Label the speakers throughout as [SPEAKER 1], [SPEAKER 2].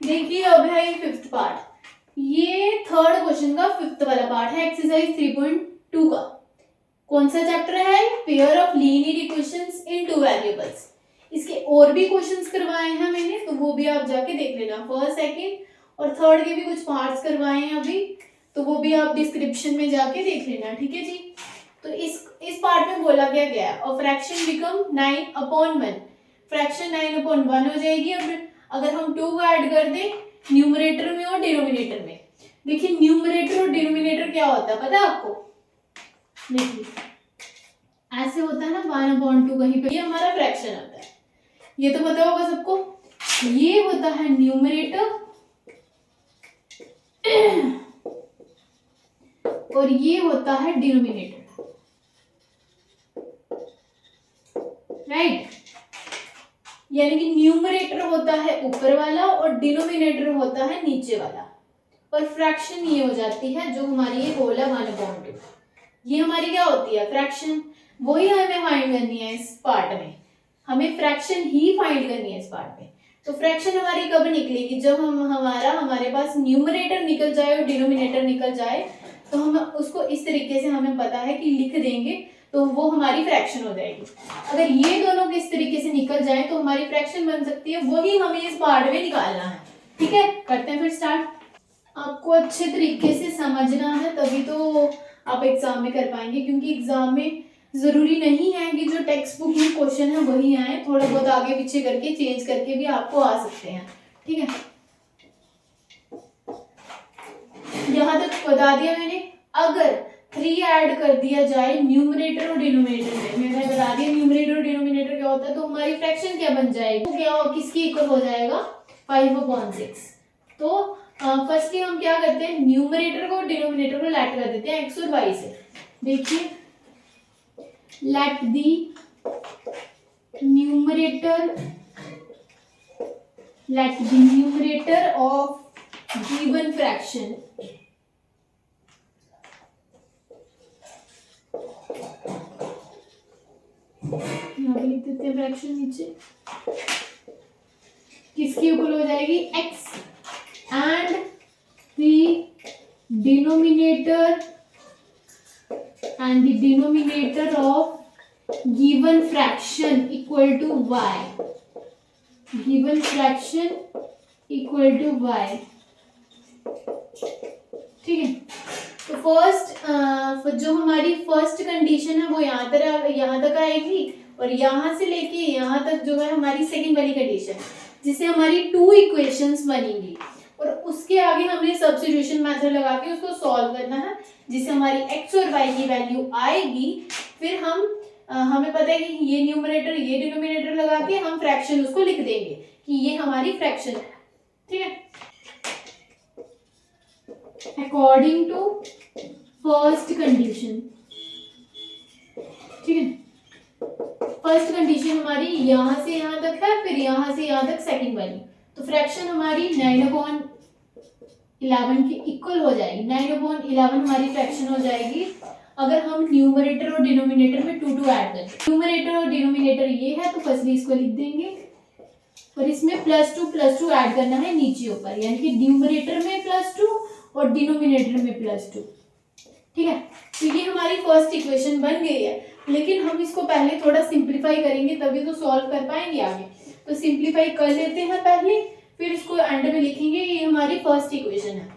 [SPEAKER 1] देखिए अब है ये फिफ्थ पार्ट, ये थर्ड क्वेश्चन का फिफ्थ वाला पार्ट है एक्सरसाइज 3.2 का। कौन सा चैप्टर है? Pair of linear equations in two variables. इसके और भी क्वेश्चंस करवाए हैं मैंने, तो वो भी आप जाके देख लेना। फर्स्ट, सेकंड और थर्ड के भी कुछ पार्ट्स करवाए हैं अभी, तो वो भी आप डिस्क्रिप्शन में जाके देख लेना, ठीक है जी। तो इस पार्ट में बोला क्या गया है, और फ्रैक्शन बिकम 9/1, फ्रैक्शन 9/1 हो जाएगी। अब अगर हम 2 को ऐड कर दें न्यूमरेटर में और डिनोमिनेटर में, देखिए न्यूमरेटर और डिनोमिनेटर क्या होता है पता है आपको? देखिए ऐसे होता है ना 1/2, कहीं पे ये हमारा फ्रैक्शन आता है, ये तो पता होगा सबको। ये होता है न्यूमरेटर और ये होता है डिनोमिनेटर, राइट। यानी कि न्यूमरेटर होता है ऊपर वाला और डिनोमिनेटर होता है नीचे वाला, और फ्रैक्शन ये हो जाती है जो हमारी ये होल है 1/2। ये हमारी क्या होती है? फ्रैक्शन। वही हमें फाइंड करनी है इस पार्ट में, हमें फ्रैक्शन ही फाइंड करनी है इस पार्ट में। तो फ्रैक्शन हमारी कब निकलेगी? जब हमारे पास न्यूमरेटर निकल जाए और डिनोमिनेटर निकल जाए, तो हम उसको इस तरीके से हमें पता है कि लिख देंगे तो वो हमारी फ्रैक्शन हो जाएगी। अगर ये दोनों इस तरीके से निकल जाए तो हमारी फ्रैक्शन बन सकती है, वही हमें इस पार्ट में निकालना है, ठीक है। करते हैं फिर स्टार्ट। आपको अच्छे तरीके से समझना है तभी तो आप एग्जाम में कर पाएंगे, क्योंकि एग्जाम में जरूरी नहीं है कि जो टेक्स्ट बुक में क्वेश्चन है वही आए, थोड़ा बहुत आगे पीछे करके चेंज करके भी आपको आ सकते हैं, ठीक है। यहां तक बता दिया मैंने। अगर 3 ऐड कर दिया जाए न्यूमरेटर और डिनोमिनेटर में, मैंने बता दिया न्यूमरेटर और डिनोमिनेटर क्या होता है, तो हमारी फ्रैक्शन क्या बन जाएगी? तो क्या किसकी इक्वल हो जाएगा? 5/6। तो फर्स्टली हम क्या करते हैं, न्यूमरेटर को डिनोमिनेटर को लेट कर देते हैं x और y से। देखिए let the numerator of given fraction यहाँ पे लिख देते हैं फ्रैक्शन नीचे, किसकी इक्वल हो जाएगी? x and the denominator of given fraction equal to y, given fraction equal to y, ठीक है। तो फर्स्ट जो हमारी फर्स्ट कंडीशन है वो यहाँ तक आएगी, और यहाँ से लेके यहाँ तक जो है हमारी सेकंड वाली कंडीशन, जिससे हमारी 2 इक्वेशंस बनेंगी, और उसके आगे हमने सब्स्टिट्यूशन मेथड लगा के उसको सॉल्व करना है, जिससे हमारी x और y की वैल्यू आएगी। फिर हमें पता है कि ये न्यूमरेटर ये डिनोमिनेटर लगा के हम फ्रैक्शन उसको लिख देंगे कि ये हमारी फ्रैक्शन है, ठीक है। अकॉर्डिंग टू फर्स्ट कंडीशन, ठीक है। फर्स्ट कंडीशन हमारी यहाँ से यहाँ तक है, फिर यहाँ से यहाँ तक सेकंड वाली, तो फ्रैक्शन हमारी 9/11 की इक्वल हो जाएगी। 9/11 हमारी फ्रैक्शन हो जाएगी अगर हम न्यूमरेटर और डिनोमिनेटर में 2 ऐड करें। न्यूमरेटर और डिनोमिनेटर ये है, तो फर्स्टली इसको लिख देंगे, और इसमें +2 ऐड करना है नीचे ऊपर, यानी कि न्यूमरेटर में +2 और डिनोमिनेटर में +2, ठीक है। तो ये हमारी फर्स्ट इक्वेशन बन गई है, लेकिन हम इसको पहले थोड़ा सिंप्लीफाई करेंगे तभी तो सॉल्व कर पाएंगे आगे। तो सिंप्लीफाई कर लेते हैं पहले, फिर इसको एंड में लिखेंगे। ये हमारी फर्स्ट इक्वेशन है,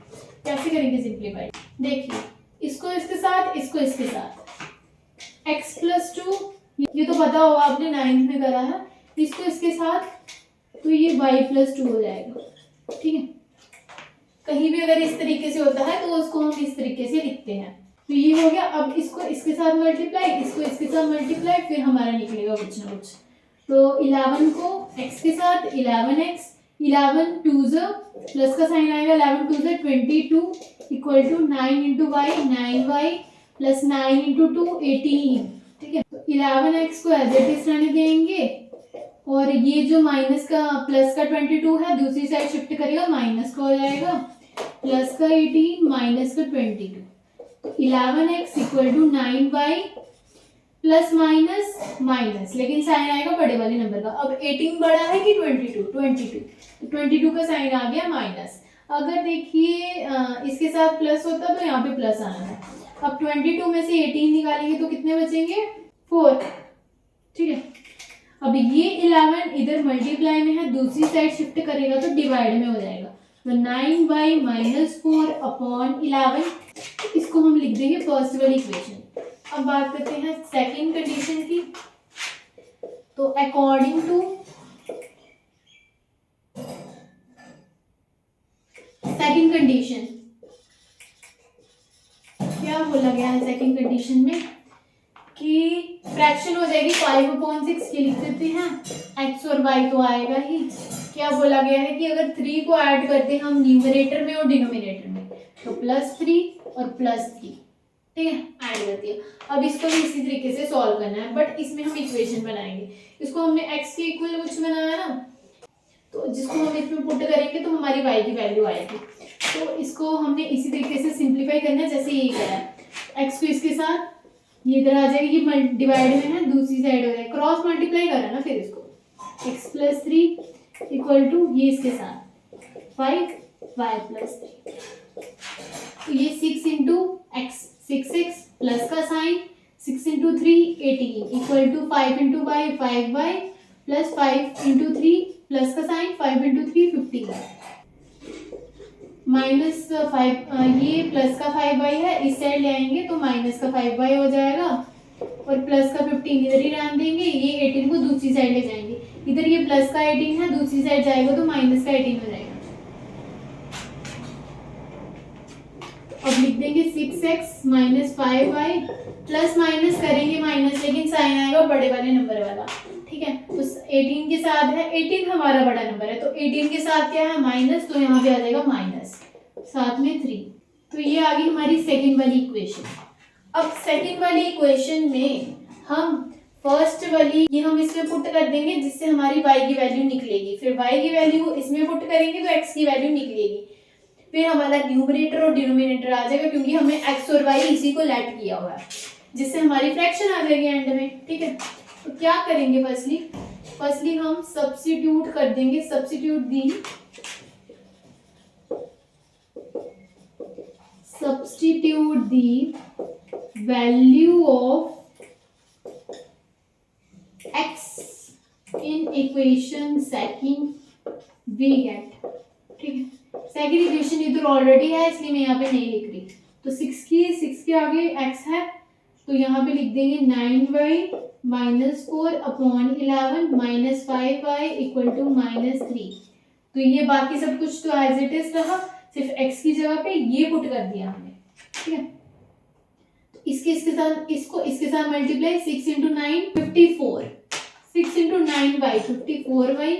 [SPEAKER 1] कैसे करेंगे सिंप्लीफाई? देखिए इसको इसके साथ, इसको इसके साथ, x + 2, ये तो पता होगा आपने 9th में करा है, इसको इसके साथ, तो ये y + 2 हो जाएगा, ठीक है। कहीं भी अगर इस तरीके से होता है तो उसको हम इस तरीके से लिखते हैं। तो ये हो गया। अब इसको इसके साथ मल्टीप्लाई, इसको इसके साथ मल्टीप्लाई, फिर हमारा निकलेगा कुछ ना कुछ। तो 11 को x के साथ 11x, 11 2 प्लस का साइन आएगा, 11 2 22 equal to 9 × y, 9y plus 9 × 2 18, ठीक है। तो 11x को एज इट इज रहने देंगे, और ये जो माइनस का प्लस का 22 है दूसरी साइड शिफ्ट करेगा, माइनस का हो जाएगा, प्लस का 18 माइनस का 22। 11x equal to 9y plus minus minus, लेकिन साइन आएगा बड़े वाले नंबर का। अब 18 बड़ा है कि 22, 22, तो 22 का साइन आ गया माइनस। अगर देखिए इसके साथ प्लस होता तो यहाँ पे प्लस आना था। अब 22 में से 18 निकालेंगे तो कितने बचेंगे, 4। ठीक है, अब ये 11 इधर मल्टीप्लाई में है, दूसरी साइड शिफ्ट करेगा तो डिवाइड में हो जाएगा। तो 9/-4 अपॉन 11, इसको हम लिख देंगे फर्स्ट वाली इक्वेशन। अब बात करते हैं सेकंड कंडीशन की। तो अकॉर्डिंग टू सेकंड कंडीशन क्या बोला गया है सेकंड कंडीशन में कि फ्रैक्शन हो जाएगी 5/6, ये लिख देते हैं। x और y तो आएगा ही। क्या बोला गया है कि अगर 3 को ऐड करते हैं हम न्यूमरेटर में और डिनोमिनेटर में, तो +3 और +3, ठीक है, ऐड कर दिया। अब इसको भी इसी तरीके से सॉल्व करना है, बट इसमें हम इक्वेशन बनाएंगे। इसको हमने x के इक्वल कुछ बनाया ना, तो जिसको हम इसमें पुट करेंगे तो हमारी y की वैल्यू आएगी। तो इसको हमने इसी तरीके से सिंप्लीफाई करना है जैसे ये करा है। x को इसके साथ ये इधर आ जाएगी, ये डिवाइड में है, दूसरी साइड हो जाएगी, क्रॉस मल्टीप्लाई करा ना, फिर इसको x+3 इक्वल टू ये इसके साथ 5y+3। तो ये 6 इंटू एक्स 6x प्लस का sign 6 into 3 18 equal to 5 into y 5y plus 5 into 3 plus का साइन 5 इंटू 3 15 -5, ये प्लस का 5y है, इस साइड ले आएंगे तो माइनस का 5y हो जाएगा और प्लस का 15 इधर ही रहने देंगे। ये 18 को दूसरी साइड ले जाएंगे, इधर ये प्लस का 18 है, दूसरी साइड जाएगा तो माइनस का 18 हो जाएगा। अब लिख देंगे 6x minus 5y, plus minus करेंगे माइनस, लेकिन साइन आएगा बड़े वाले नंबर वाला, ठीक है। तो 18 के साथ है, 18 हमारा बड़ा नंबर है, तो 18 के साथ क्या है माइनस, तो यहाँ पे आ जाएगा माइनस, साथ में 3। तो ये आ गई हमारी सेकंड वाली इक्वेशन। अब सेकंड वाली इक्वेशन में हम फर्स्ट वाली ये हम इसमें पुट कर देंगे, जिससे हमारी y की वैल्यू निकलेगी। फिर y की वैल्यू इसमें पुट करेंगे तो x की वैल्यू निकलेगी। फिर हमारा न्यूमरेटर और डिनोमिनेटर आ जाएगा, क्योंकि हमने x और y इसी को लेट किया हुआ है, जिससे हमारी फ्रैक्शन आ जाएगी एंड में, ठीक है। तो क्या करेंगे, फर्स्टली हम सब्स्टिट्यूट कर देंगे, substitute the value of x in equation second we get, ठीक है। सेकंड इक्वेशन इधर ऑलरेडी है, इसलिए मैं यहाँ पे नहीं लिख रही। तो 6 के आगे x है, तो यहाँ पे लिख देंगे 9y-4 upon 11 minus 5y equal to -3। तो ये बाकी सब कुछ तो एज इट इज रहा, सिर्फ x की जगह पे ये पुट कर दिया हमने, ठीक है। तो इसके साथ इसको इसके साथ multiply 6 into 9 54, 6 into 9y 54y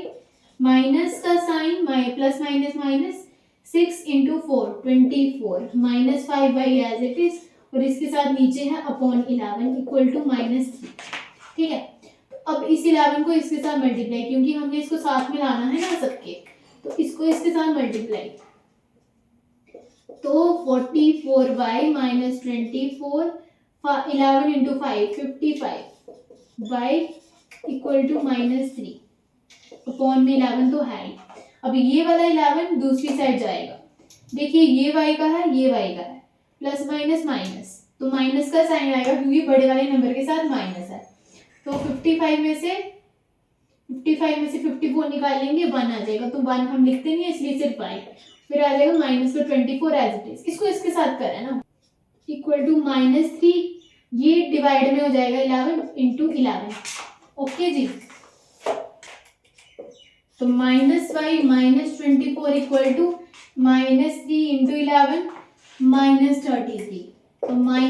[SPEAKER 1] minus का sign plus minus minus 6 into 4 24 minus 5y as it is, और इसके साथ नीचे है अपॉन 11 इक्वल टू -3, ठीक है। तो अब इस 11 को इसके साथ मल्टीप्लाई, क्योंकि हमने इसको साथ में लाना है ना सबके, तो इसको इसके साथ मल्टीप्लाई, तो 44y minus 24 11 into 5 55y equal to -3 upon में 11 तो है ही। अब ये वाला 11 दूसरी साइड जाएगा, देखिए ये y का है, ये y का है, प्लस माइनस माइनस, तो माइनस का साइन आएगा क्योंकि बड़े वाले नंबर के साथ माइनस है। तो 55 में से 54 निकाल लेंगे, 1 आ जाएगा, तो 1 हम लिखते नहीं है इसलिए सिर्फ y, फिर आ जाएगा माइनस का 24 एज इट इज, इसको इसके साथ करें ना, इक्वल टू -3, ये डिवाइड में हो जाएगा 11 इंटू 11, ओके जी। तो -y minus 24 equal to -3 into 11 -33, तो -y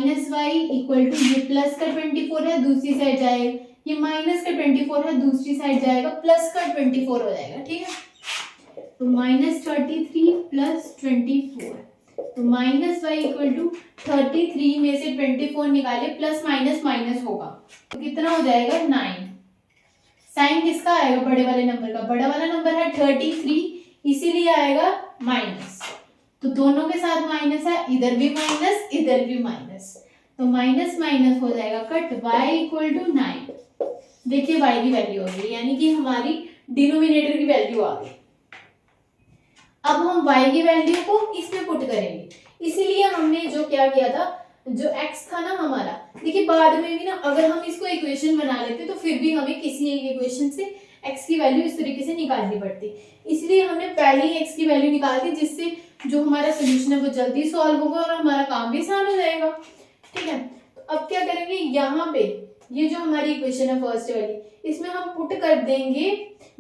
[SPEAKER 1] इक्वल टू ये प्लस का 24 है, दूसरी साइड जाएगा, ये माइनस का 24 है, दूसरी साइड जाएगा, प्लस का 24 हो जाएगा, ठीक है। तो -33 प्लस 24, तो -y इक्वल टू 33 में से 24 निकाले, प्लस माइनस माइनस होगा, तो कितना हो जाएगा 9। साइन किसका आएगा, बड़े वाले नंबर का, बड़ा वाला नंबर है 33, इसीलिए आएगा माइनस, तो दोनों के साथ माइनस है, इधर भी माइनस इधर भी माइनस, तो माइनस माइनस हो जाएगा कट, y इक्वल टू 9। देखिए y की वैल्यू हो गई, यानी कि हमारी डिनोमिनेटर की वैल्यू आ गई। अब हम y की वैल्यू को इसमें पुट करेंगे, इसीलिए हमने जो क्या किया था, जो x था ना हमारा, देखिए बाद में भी ना अगर हम इसको इक्वेशन बना लेते तो फिर भी हमें किसी एक इक्वेशन से x की वैल्यू इस तरीके से निकालनी पड़ती, इसलिए हमने पहले ही x की वैल्यू निकाल दी, जिससे जो हमारा सोल्यूशन है वो जल्दी सॉल्व होगा और हमारा काम भी आसान हो जाएगा। ठीक है, तो अब क्या करेंगे, यहाँ पे ये जो हमारी इक्वेशन है फर्स्ट वाली, इसमें हम पुट कर देंगे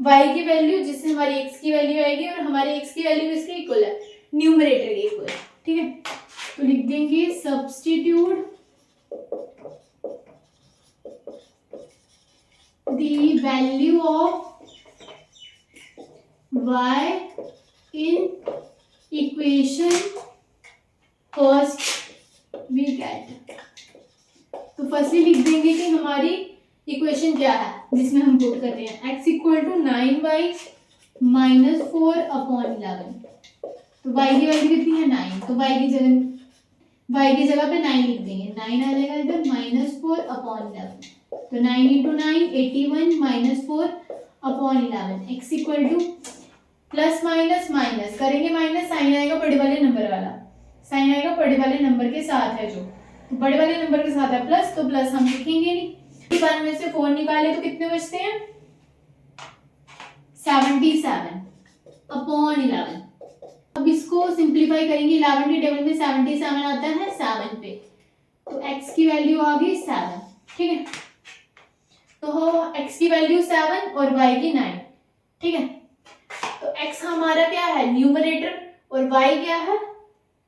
[SPEAKER 1] y की वैल्यू, जिससे हमारी x की वैल्यू आएगी और हमारे x की वैल्यू इसके इक्वल है, न्यूमरेटर के इक्वल। ठीक है, तो लिख देंगे substitute the value of y in equation first we get. तो फर्स्टली लिख देंगे कि हमारी इक्वेशन क्या है जिसमें हम पुट कर रहे हैं, x equal to 9y minus 4 upon 11। तो y की वैल्यू कितनी है 9, तो y की जगह पे 9 लिख देंगे, 9 आ जाएगा इधर, माइनस 4 अपॉन 11। तो 9 into 9 81 minus 4 upon 11, x equal two plus minus minus करेंगे माइनस, साइन आएगा बड़े वाले नंबर वाला, साइन आएगा बड़े वाले नंबर के साथ है, जो तो बड़े वाले नंबर के साथ है प्लस, तो प्लस हम लिखेंगे नहीं। 1 में से 4 निकाले तो कितने बचते हैं 77 अपॉन 11। अब इसको सिंप्लीफाई करेंगे, 11 के टेबल में 77 आता है 7 पे, तो x की वैल्यू आ गई 7। ठीक है, तो x की वैल्यू 7 और y की 9। ठीक है, तो x हमारा क्या है न्यूमरेटर और y क्या है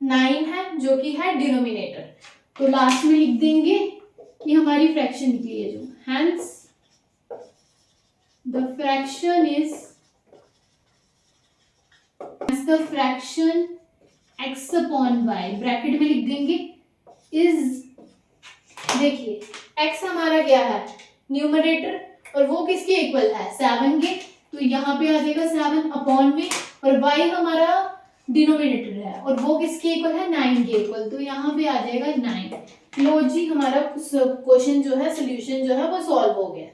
[SPEAKER 1] 9 है, जो कि है डिनोमिनेटर। तो लास्ट में लिख देंगे कि हमारी फ्रैक्शन निकली है जो, hence the fraction is the fraction x upon y, bracket में लिख देंगे इज, देखिए x हमारा क्या है न्यूमरेटर और वो किसके इक्वल है 7 के, तो यहाँ पे आ जाएगा 7 अपॉन में, और y हमारा डिनोमिनेटर है और वो किसके इक्वल है 9 के इक्वल, तो यहाँ पे आ जाएगा 9। लो जी, हमारा क्वेश्चन जो है सोल्यूशन जो है वो सॉल्व हो गया,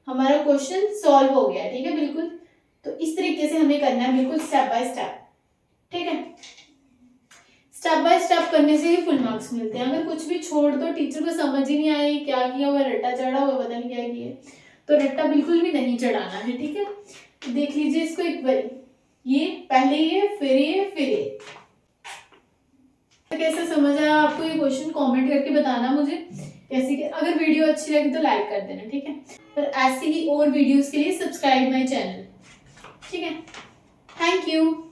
[SPEAKER 1] हमारा क्वेश्चन सॉल्व हो गया। ठीक है, बिल्कुल, तो इस तरीके से हमें करना है, बिल्कुल स्टेप बाय स्टेप। ठीक है, स्टेप बाय स्टेप करने से ही फुल मार्क्स मिलते हैं, अगर कुछ भी छोड़ दो टीचर को समझ ही नहीं आए क्या किया हुआ, रट्टा चढ़ा हुआ पता नहीं क्या किया, तो रट्टा बिल्कुल भी नहीं चढ़ाना है। ठीक है, तो देख लीजिए इसको एक बार, ये पहले ये फिर ये फिर ये, तो कैसे समझ आया आपको ये क्वेश्चन कमेंट करके बताना मुझे कैसे कि, अगर वीडियो अच्छी लगी तो लाइक कर देना। ठीक है, और ऐसे ही और वीडियोस के लिए सब्सक्राइब माय चैनल। ठीक है, थैंक यू।